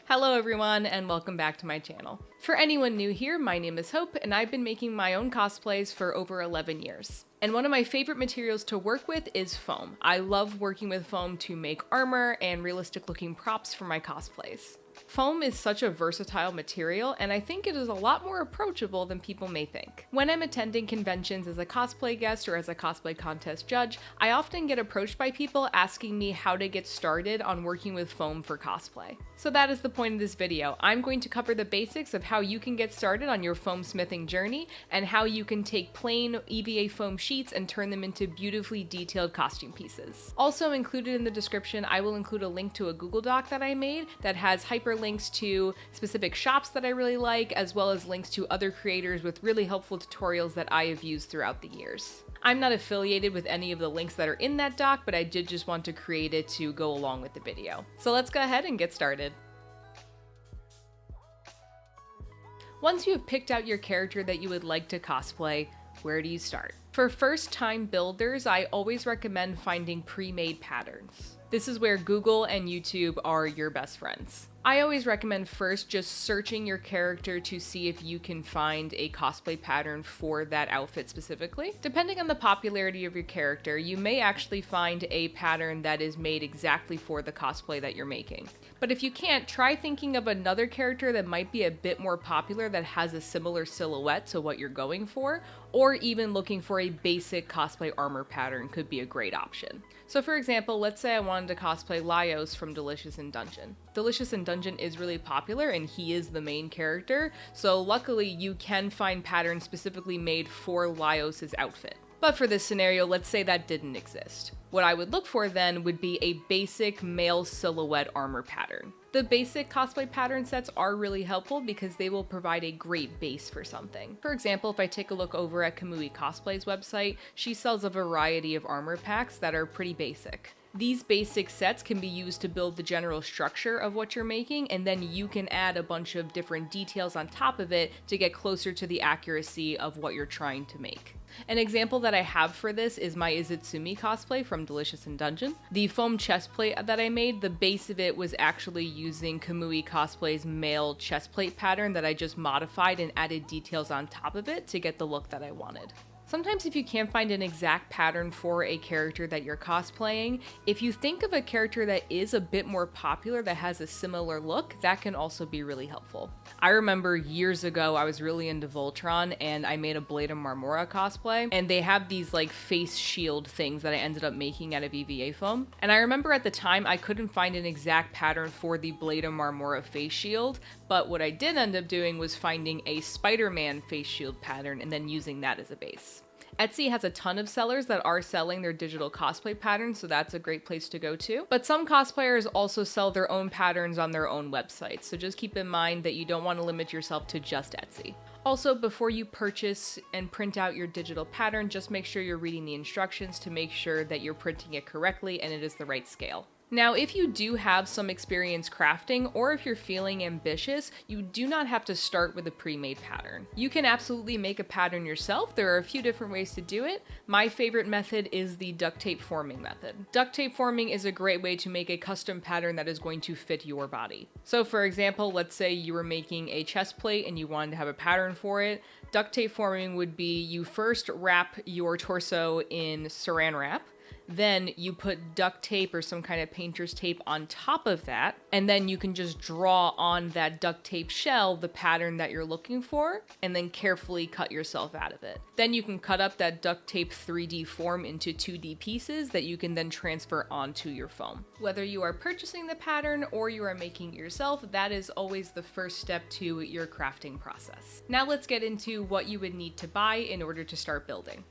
Hello everyone and welcome back to my channel. For anyone new here, my name is Hope and I've been making my own cosplays for over 11 years. And one of my favorite materials to work with is foam. I love working with foam to make armor and realistic looking props for my cosplays. Foam is such a versatile material, and I think it is a lot more approachable than people may think. When I'm attending conventions as a cosplay guest or as a cosplay contest judge, I often get approached by people asking me how to get started on working with foam for cosplay. So that is the point of this video. I'm going to cover the basics of how you can get started on your foam smithing journey, and how you can take plain EVA foam sheets and turn them into beautifully detailed costume pieces. Also included in the description, I will include a link to a Google Doc that I made that has hyperlinks to specific shops that I really like, as well as links to other creators with really helpful tutorials that I have used throughout the years. I'm not affiliated with any of the links that are in that doc, but I did just want to create it to go along with the video. So let's go ahead and get started. Once you have picked out your character that you would like to cosplay, where do you start? For first-time builders, I always recommend finding pre-made patterns. This is where Google and YouTube are your best friends. I always recommend first just searching your character to see if you can find a cosplay pattern for that outfit specifically. Depending on the popularity of your character, you may actually find a pattern that is made exactly for the cosplay that you're making. But if you can't, try thinking of another character that might be a bit more popular that has a similar silhouette to what you're going for, or even looking for a basic cosplay armor pattern could be a great option. So for example, let's say I wanted to cosplay Laios from Delicious in Dungeon. Delicious in Dungeon is really popular and he is the main character, so luckily you can find patterns specifically made for Laios' outfit. But for this scenario, let's say that didn't exist. What I would look for then would be a basic male silhouette armor pattern. The basic cosplay pattern sets are really helpful because they will provide a great base for something. For example, if I take a look over at Kamui Cosplay's website, she sells a variety of armor packs that are pretty basic. These basic sets can be used to build the general structure of what you're making, and then you can add a bunch of different details on top of it to get closer to the accuracy of what you're trying to make. An example that I have for this is my Izutsumi cosplay from Delicious in Dungeon. The foam chestplate that I made, the base of it was actually using Kamui Cosplay's male chestplate pattern that I just modified and added details on top of it to get the look that I wanted. Sometimes if you can't find an exact pattern for a character that you're cosplaying, if you think of a character that is a bit more popular that has a similar look, that can also be really helpful. I remember years ago I was really into Voltron and I made a Blade of Marmora cosplay, and they have these like face shield things that I ended up making out of EVA foam. And I remember at the time I couldn't find an exact pattern for the Blade of Marmora face shield, but what I did end up doing was finding a Spider-Man face shield pattern and then using that as a base. Etsy has a ton of sellers that are selling their digital cosplay patterns, so that's a great place to go to. But some cosplayers also sell their own patterns on their own websites, so just keep in mind that you don't want to limit yourself to just Etsy. Also, before you purchase and print out your digital pattern, just make sure you're reading the instructions to make sure that you're printing it correctly and it is the right scale. Now, if you do have some experience crafting, or if you're feeling ambitious, you do not have to start with a pre-made pattern. You can absolutely make a pattern yourself. There are a few different ways to do it. My favorite method is the duct tape forming method. Duct tape forming is a great way to make a custom pattern that is going to fit your body. So for example, let's say you were making a chest plate and you wanted to have a pattern for it. Duct tape forming would be you first wrap your torso in saran wrap, then you put duct tape or some kind of painter's tape on top of that, and then you can just draw on that duct tape shell the pattern that you're looking for, and then carefully cut yourself out of it. Then you can cut up that duct tape 3D form into 2D pieces that you can then transfer onto your foam. Whether you are purchasing the pattern or you are making it yourself, that is always the first step to your crafting process. Now let's get into what you would need to buy in order to start building.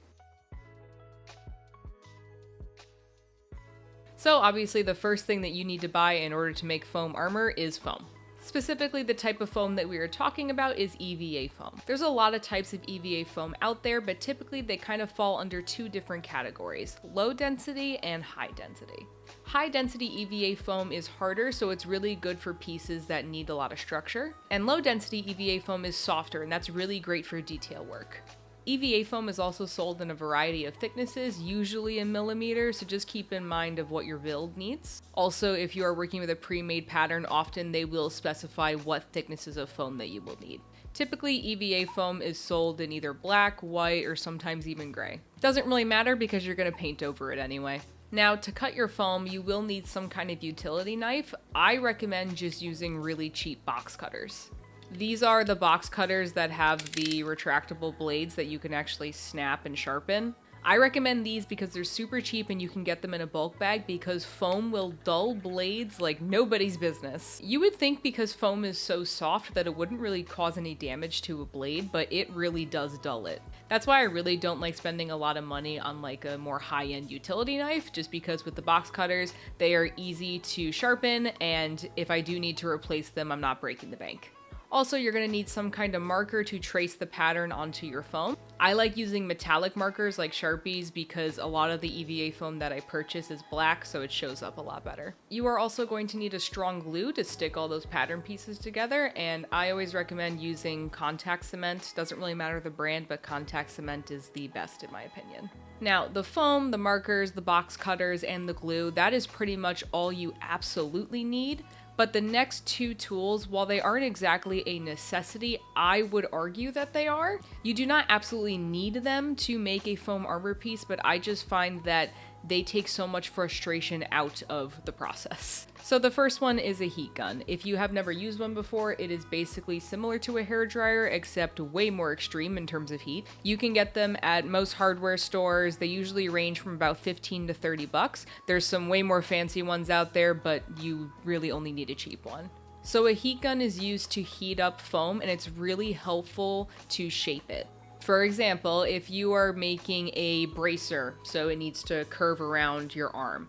So obviously the first thing that you need to buy in order to make foam armor is foam. Specifically, the type of foam that we are talking about is EVA foam. There's a lot of types of EVA foam out there, but typically they kind of fall under two different categories: low density and high density. High density EVA foam is harder, so it's really good for pieces that need a lot of structure. And low density EVA foam is softer, and that's really great for detail work. EVA foam is also sold in a variety of thicknesses, usually in millimeters, so just keep in mind of what your build needs. Also, if you are working with a pre-made pattern, often they will specify what thicknesses of foam that you will need. Typically, EVA foam is sold in either black, white, or sometimes even gray. Doesn't really matter because you're going to paint over it anyway. Now, to cut your foam, you will need some kind of utility knife. I recommend just using really cheap box cutters. These are the box cutters that have the retractable blades that you can actually snap and sharpen. I recommend these because they're super cheap and you can get them in a bulk bag because foam will dull blades like nobody's business. You would think because foam is so soft that it wouldn't really cause any damage to a blade, but it really does dull it. That's why I really don't like spending a lot of money on like a more high-end utility knife, just because with the box cutters, they are easy to sharpen, and if I do need to replace them, I'm not breaking the bank. Also, you're going to need some kind of marker to trace the pattern onto your foam. I like using metallic markers like Sharpies because a lot of the EVA foam that I purchase is black, so it shows up a lot better. You are also going to need a strong glue to stick all those pattern pieces together, and I always recommend using contact cement. Doesn't really matter the brand, but contact cement is the best in my opinion. Now, the foam, the markers, the box cutters, and the glue, that is pretty much all you absolutely need. But the next two tools, while they aren't exactly a necessity, I would argue that they are. You do not absolutely need them to make a foam armor piece, but I just find that they take so much frustration out of the process. So the first one is a heat gun. If you have never used one before, it is basically similar to a hairdryer, except way more extreme in terms of heat. You can get them at most hardware stores. They usually range from about 15 to 30 bucks. There's some way more fancy ones out there, but you really only need a cheap one. So a heat gun is used to heat up foam, and it's really helpful to shape it. For example, if you are making a bracer, so it needs to curve around your arm,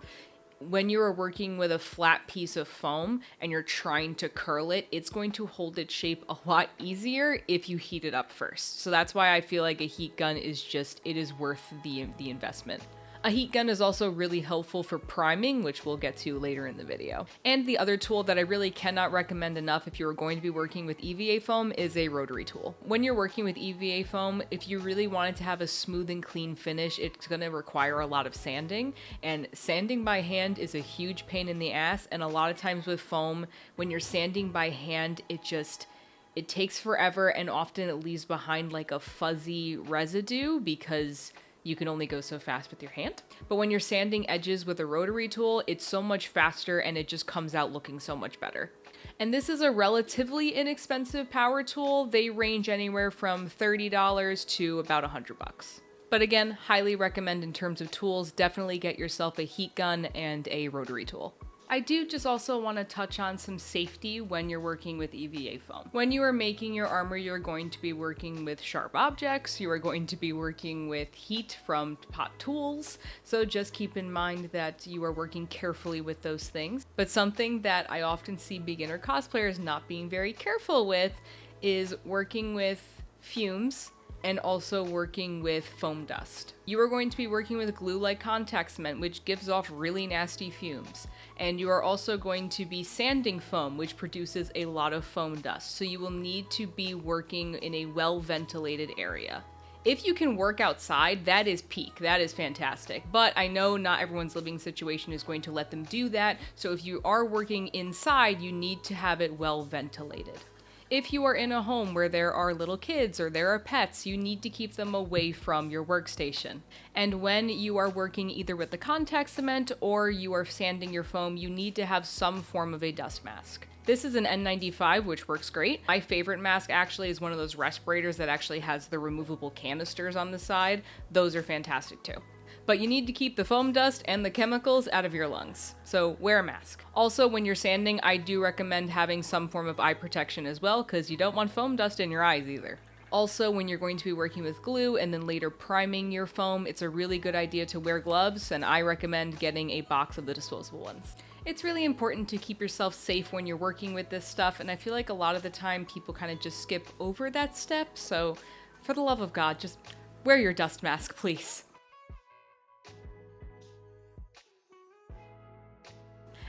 when you are working with a flat piece of foam and you're trying to curl it, it's going to hold its shape a lot easier if you heat it up first. So that's why I feel like a heat gun is just, it is worth the investment. A heat gun is also really helpful for priming, which we'll get to later in the video. And the other tool that I really cannot recommend enough if you're going to be working with EVA foam is a rotary tool. When you're working with EVA foam, if you really wanted to have a smooth and clean finish, it's going to require a lot of sanding, and sanding by hand is a huge pain in the ass, and a lot of times with foam, when you're sanding by hand, it takes forever, and often it leaves behind like a fuzzy residue because you can only go so fast with your hand. But when you're sanding edges with a rotary tool, it's so much faster and it just comes out looking so much better. And this is a relatively inexpensive power tool. They range anywhere from $30 to about $100 bucks. But again, highly recommend in terms of tools, definitely get yourself a heat gun and a rotary tool. I do just also want to touch on some safety when you're working with EVA foam. When you are making your armor, you're going to be working with sharp objects, you are going to be working with heat from hot tools, so just keep in mind that you are working carefully with those things. But something that I often see beginner cosplayers not being very careful with is working with fumes and also working with foam dust. You are going to be working with glue like contact cement, which gives off really nasty fumes. And you are also going to be sanding foam, which produces a lot of foam dust. So you will need to be working in a well-ventilated area. If you can work outside, that is peak, that is fantastic. But I know not everyone's living situation is going to let them do that. So if you are working inside, you need to have it well ventilated. If you are in a home where there are little kids or there are pets, you need to keep them away from your workstation. And when you are working either with the contact cement or you are sanding your foam, you need to have some form of a dust mask. This is an N95, which works great. My favorite mask actually is one of those respirators that actually has the removable canisters on the side. Those are fantastic too. But you need to keep the foam dust and the chemicals out of your lungs, so wear a mask. Also, when you're sanding, I do recommend having some form of eye protection as well, because you don't want foam dust in your eyes either. Also, when you're going to be working with glue and then later priming your foam, it's a really good idea to wear gloves, and I recommend getting a box of the disposable ones. It's really important to keep yourself safe when you're working with this stuff, and I feel like a lot of the time people kind of just skip over that step, so for the love of God, just wear your dust mask, please.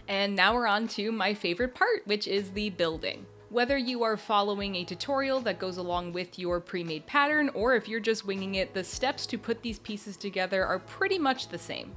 And now we're on to my favorite part, which is the building. Whether you are following a tutorial that goes along with your pre-made pattern, or if you're just winging it, the steps to put these pieces together are pretty much the same.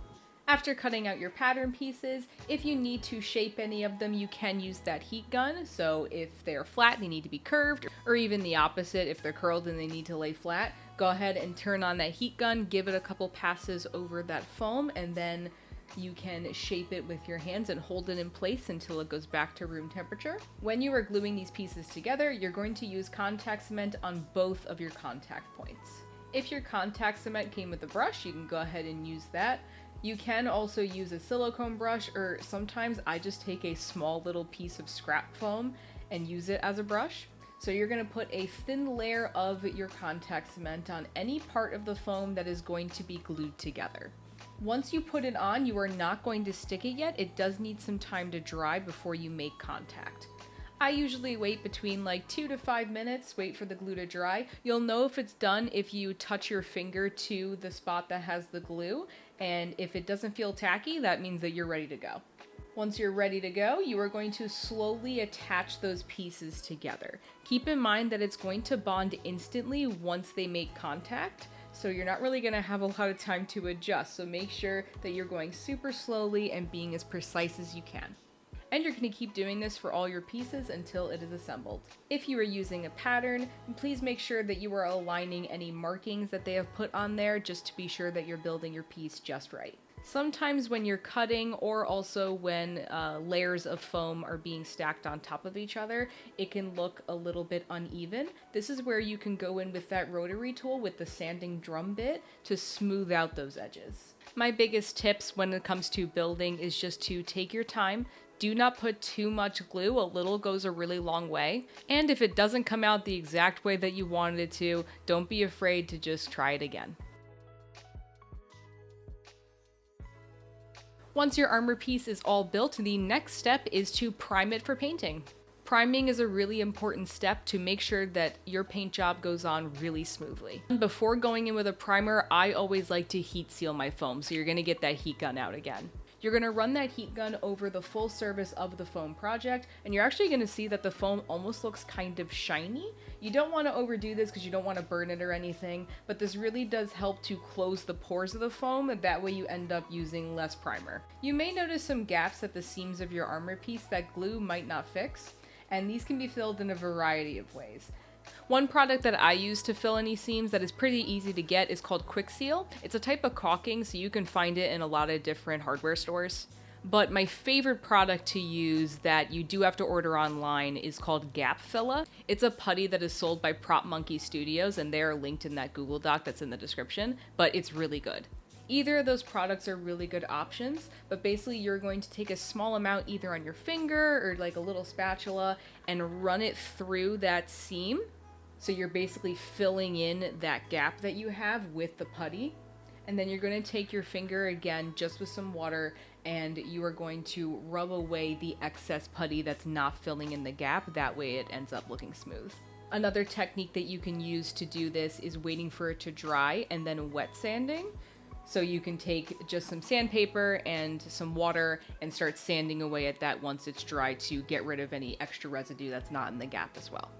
After cutting out your pattern pieces, if you need to shape any of them, you can use that heat gun. So if they're flat, they need to be curved, or even the opposite, if they're curled and they need to lay flat, go ahead and turn on that heat gun, give it a couple passes over that foam, and then you can shape it with your hands and hold it in place until it goes back to room temperature. When you are gluing these pieces together, you're going to use contact cement on both of your contact points. If your contact cement came with a brush, you can go ahead and use that. You can also use a silicone brush, or sometimes I just take a small little piece of scrap foam and use it as a brush. So you're going to put a thin layer of your contact cement on any part of the foam that is going to be glued together. Once you put it on, you are not going to stick it yet. It does need some time to dry before you make contact. I usually wait between like 2 to 5 minutes, wait for the glue to dry. You'll know if it's done if you touch your finger to the spot that has the glue, and if it doesn't feel tacky, that means that you're ready to go. Once you're ready to go, you are going to slowly attach those pieces together. Keep in mind that it's going to bond instantly once they make contact, so you're not really going to have a lot of time to adjust, so make sure that you're going super slowly and being as precise as you can. And you're going to keep doing this for all your pieces until it is assembled. If you are using a pattern, please make sure that you are aligning any markings that they have put on there just to be sure that you're building your piece just right. Sometimes when you're cutting, or also when layers of foam are being stacked on top of each other, it can look a little bit uneven. This is where you can go in with that rotary tool with the sanding drum bit to smooth out those edges. My biggest tips when it comes to building is just to take your time. Do not put too much glue, a little goes a really long way. And if it doesn't come out the exact way that you wanted it to, don't be afraid to just try it again. Once your armor piece is all built, the next step is to prime it for painting. Priming is a really important step to make sure that your paint job goes on really smoothly. Before going in with a primer, I always like to heat seal my foam, so you're gonna get that heat gun out again. You're going to run that heat gun over the full surface of the foam project, and you're actually going to see that the foam almost looks kind of shiny. You don't want to overdo this because you don't want to burn it or anything, but this really does help to close the pores of the foam, and that way you end up using less primer. You may notice some gaps at the seams of your armor piece that glue might not fix, and these can be filled in a variety of ways. One product that I use to fill any seams that is pretty easy to get is called Quick Seal. It's a type of caulking, so you can find it in a lot of different hardware stores. But my favorite product to use that you do have to order online is called Gap Filla. It's a putty that is sold by Prop Monkey Studios, and they are linked in that Google Doc that's in the description, but it's really good. Either of those products are really good options, but basically you're going to take a small amount either on your finger or like a little spatula and run it through that seam. So you're basically filling in that gap that you have with the putty. And then you're going to take your finger again, just with some water, and you are going to rub away the excess putty that's not filling in the gap. That way it ends up looking smooth. Another technique that you can use to do this is waiting for it to dry and then wet sanding. So you can take just some sandpaper and some water and start sanding away at that once it's dry to get rid of any extra residue that's not in the gap as well.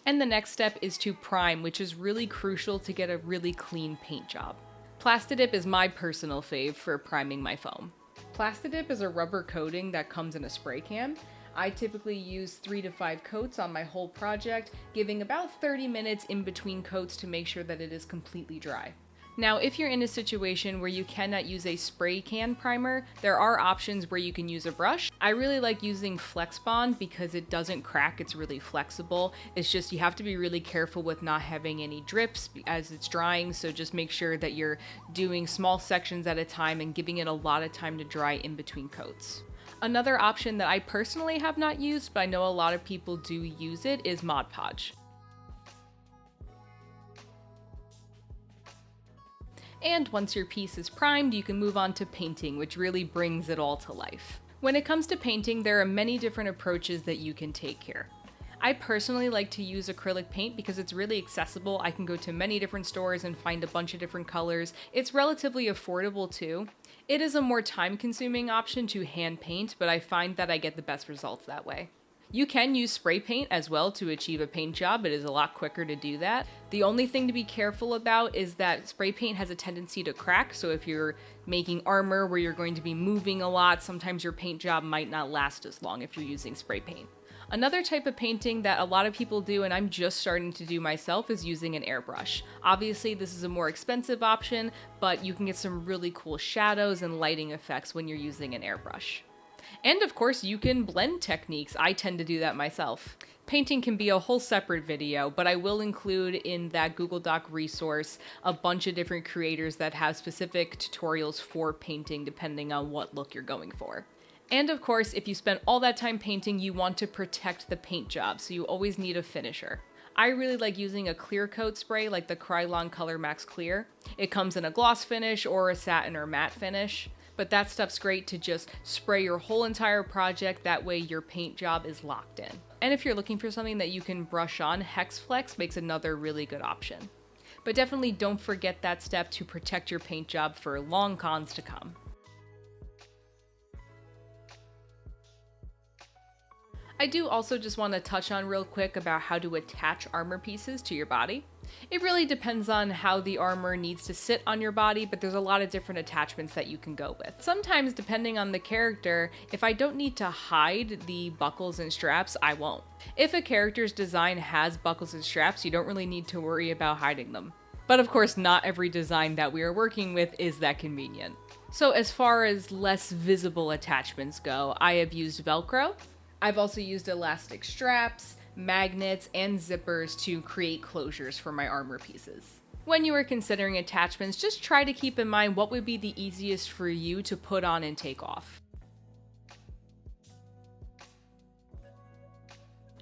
And the next step is to prime, which is really crucial to get a really clean paint job. Plastidip is my personal fave for priming my foam. Plastidip is a rubber coating that comes in a spray can. I typically use 3 to 5 coats on my whole project, giving about 30 minutes in between coats to make sure that it is completely dry. Now, if you're in a situation where you cannot use a spray can primer, there are options where you can use a brush. I really like using Flex Bond because it doesn't crack, it's really flexible. It's just you have to be really careful with not having any drips as it's drying, so just make sure that you're doing small sections at a time and giving it a lot of time to dry in between coats. Another option that I personally have not used, but I know a lot of people do use it, is Mod Podge. And once your piece is primed, you can move on to painting, which really brings it all to life. When it comes to painting, there are many different approaches that you can take here. I personally like to use acrylic paint because it's really accessible. I can go to many different stores and find a bunch of different colors. It's relatively affordable too. It is a more time-consuming option to hand paint, but I find that I get the best results that way. You can use spray paint as well to achieve a paint job. It is a lot quicker to do that. The only thing to be careful about is that spray paint has a tendency to crack, so if you're making armor where you're going to be moving a lot, sometimes your paint job might not last as long if you're using spray paint. Another type of painting that a lot of people do, and I'm just starting to do myself, is using an airbrush. Obviously, this is a more expensive option, but you can get some really cool shadows and lighting effects when you're using an airbrush. And of course, you can blend techniques. I tend to do that myself. Painting can be a whole separate video, but I will include in that Google Doc resource a bunch of different creators that have specific tutorials for painting depending on what look you're going for. And of course, if you spend all that time painting, you want to protect the paint job, so you always need a finisher. I really like using a clear coat spray like the Krylon Color Max Clear. It comes in a gloss finish or a satin or matte finish, but that stuff's great to just spray your whole entire project, that way your paint job is locked in. And if you're looking for something that you can brush on, Hex Flex makes another really good option. But definitely don't forget that step to protect your paint job for long cons to come. I do also just want to touch on real quick about how to attach armor pieces to your body. It really depends on how the armor needs to sit on your body, but there's a lot of different attachments that you can go with. Sometimes, depending on the character, if I don't need to hide the buckles and straps, I won't. If a character's design has buckles and straps, you don't really need to worry about hiding them. But of course, not every design that we are working with is that convenient. So as far as less visible attachments go, I have used Velcro. I've also used elastic straps, magnets, and zippers to create closures for my armor pieces. When you are considering attachments, just try to keep in mind what would be the easiest for you to put on and take off.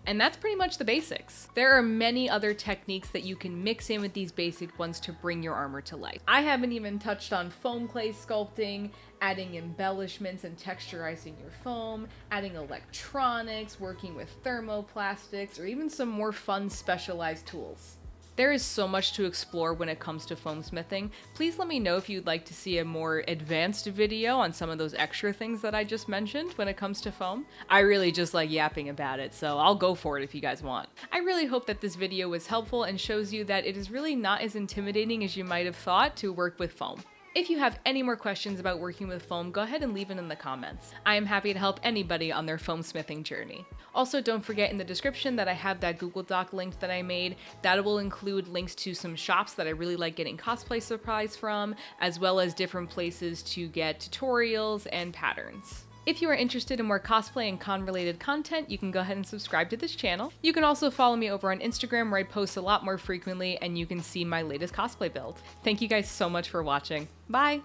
And that's pretty much the basics. There are many other techniques that you can mix in with these basic ones to bring your armor to life. I haven't even touched on foam clay sculpting, adding embellishments and texturizing your foam, adding electronics, working with thermoplastics, or even some more fun specialized tools. There is so much to explore when it comes to foam smithing. Please let me know if you'd like to see a more advanced video on some of those extra things that I just mentioned when it comes to foam. I really just like yapping about it, so I'll go for it if you guys want. I really hope that this video was helpful and shows you that it is really not as intimidating as you might have thought to work with foam. If you have any more questions about working with foam, go ahead and leave it in the comments. I am happy to help anybody on their foam smithing journey. Also, don't forget in the description that I have that Google Doc link that I made. That will include links to some shops that I really like getting cosplay supplies from, as well as different places to get tutorials and patterns. If you are interested in more cosplay and con-related content, you can go ahead and subscribe to this channel. You can also follow me over on Instagram where I post a lot more frequently and you can see my latest cosplay build. Thank you guys so much for watching. Bye!